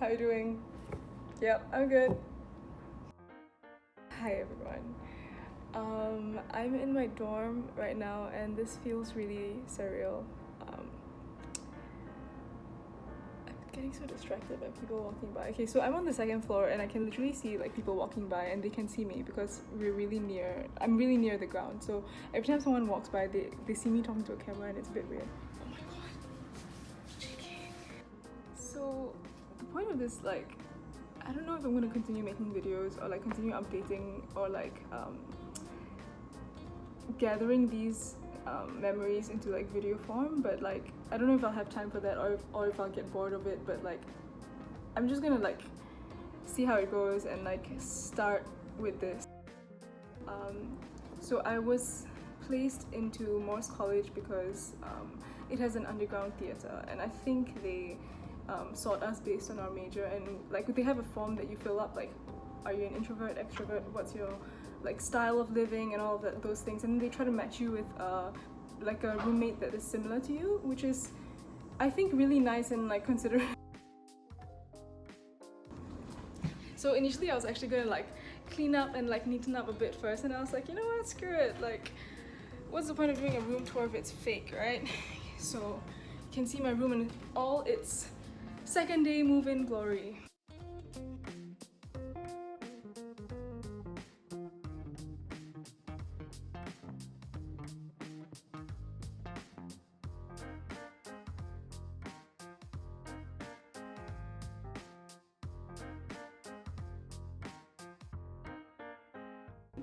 How you doing? Yep, I'm good. Hi everyone. I'm in my dorm right now and this feels really surreal. I'm getting so distracted by people walking by. Okay, so I'm on the second floor and I can literally see like people walking by and they can see me because I'm really near the ground. So every time someone walks by, they see me talking to a camera and it's a bit weird. Oh my god. So the point of this, like, I don't know if I'm gonna continue making videos or like continue updating or like gathering these memories into like video form, but like I don't know if I'll have time for that or if I'll get bored of it, but like I'm just gonna like see how it goes and like start with this. So I was placed into Morse College because it has an underground theatre, and I think they sort us based on our major, and like they have a form that you fill up, like are you an introvert, extrovert, what's your like style of living and all of that, those things, and then they try to match you with like a roommate that is similar to you, which is I think really nice and like considerate. So initially I was actually gonna like clean up and like neaten up a bit first, and I was like, you know what, screw it, like what's the point of doing a room tour if it's fake, right? So you can see my room in all its second day move-in glory.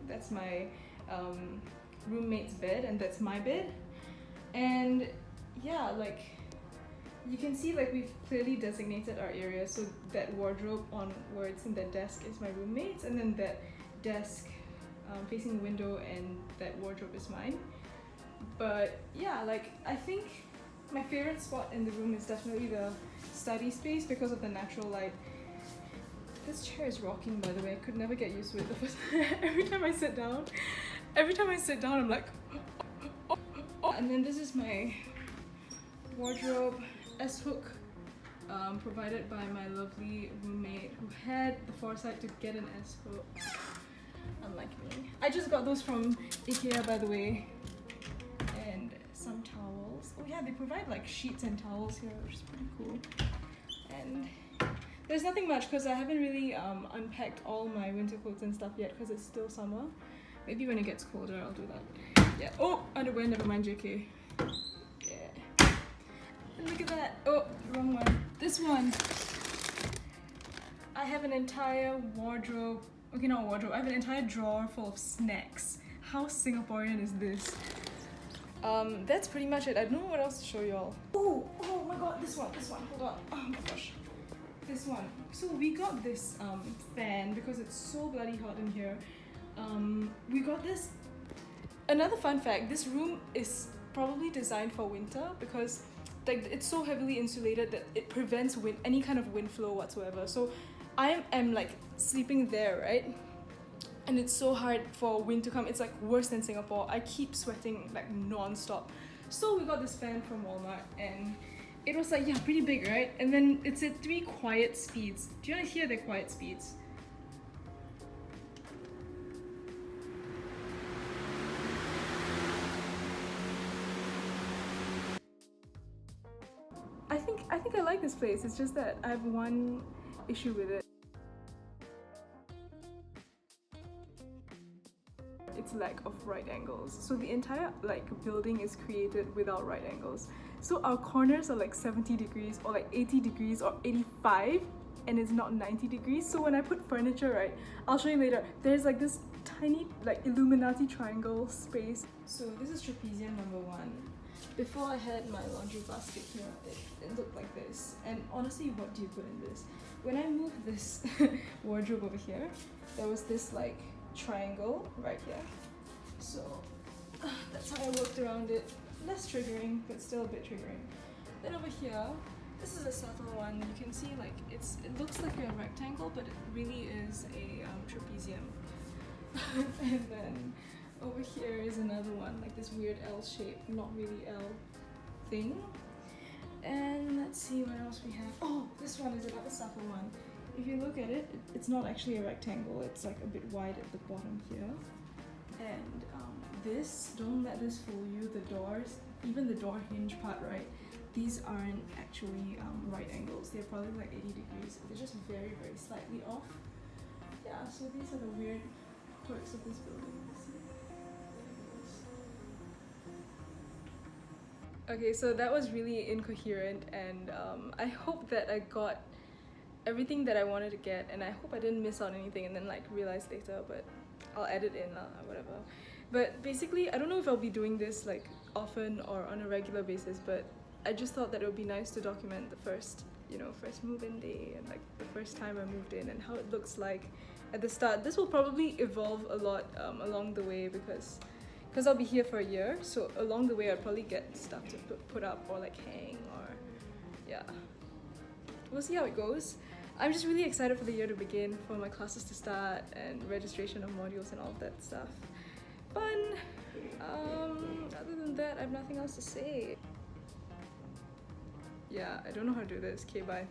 That's my roommate's bed and that's my bed, and yeah, like you can see like we've clearly designated our area, so that wardrobe onwards and that desk is my roommate's, and then that desk facing the window and that wardrobe is mine. But yeah, like I think my favorite spot in the room is definitely the study space because of the natural light. This chair is rocking, by the way. I could never get used to it. Every time I sit down, I'm like, oh. And then this is my wardrobe S-hook, provided by my lovely roommate who had the foresight to get an S-hook. Unlike me. I just got those from IKEA, by the way. And some towels. Oh yeah, they provide like sheets and towels here, which is pretty cool. And there's nothing much because I haven't really unpacked all my winter clothes and stuff yet because it's still summer. Maybe when it gets colder I'll do that. Yeah. Oh, underwear, never mind, JK. Yeah. And look at that. Oh, wrong one. This one. I have an entire wardrobe. Okay, not wardrobe. I have an entire drawer full of snacks. How Singaporean is this? That's pretty much it. I don't know what else to show y'all. Oh my god, this one. Hold on. Oh my gosh. This one. So we got this fan because it's so bloody hot in here. We got this. Another fun fact, this room is probably designed for winter because like it's so heavily insulated that it prevents any kind of wind flow whatsoever. So I am like sleeping there, right? And it's so hard for wind to come. It's like worse than Singapore. I keep sweating like non-stop. So we got this fan from Walmart and it was like, yeah, pretty big, right? And then it said 3 quiet speeds. Do you want to hear the quiet speeds? I think I like this place. It's just that I have one issue with it. Its lack of right angles. So the entire like building is created without right angles. So our corners are like 70 degrees or like 80 degrees or 85, and it's not 90 degrees. So when I put furniture, right, I'll show you later, there's like this tiny like Illuminati triangle space. So this is trapezium number 1. Before I had my laundry basket here, it looked like this. And honestly, what do you put in this? When I moved this wardrobe over here, there was this like triangle right here. So that's how I worked around it. Less triggering, but still a bit triggering. Then over here, this is a subtle one. You can see like it looks like a rectangle, but it really is a trapezium. And then over here is another one, like this weird L shape, not really L thing. And let's see what else we have. Oh, this this one is another subtle one. If you look at it, it's not actually a rectangle, it's like a bit wide at the bottom here. And this, don't let this fool you, the doors, even the door hinge part, right? These aren't actually right angles, they're probably like 80 degrees. They're just very, very slightly off. Yeah, so these are the weird quirks of this building. Okay, so that was really incoherent, and I hope that I got everything that I wanted to get, and I hope I didn't miss out anything and then like realize later, but I'll edit in whatever. But basically, I don't know if I'll be doing this like often or on a regular basis, but I just thought that it would be nice to document the first move-in day and like the first time I moved in and how it looks like at the start. This will probably evolve a lot along the way because I'll be here for a year, so along the way I'll probably get stuff to put up or like hang, or yeah. We'll see how it goes. I'm just really excited for the year to begin, for my classes to start and registration of modules and all of that stuff. Fun! Other than that, I have nothing else to say. Yeah, I don't know how to do this. Okay, bye.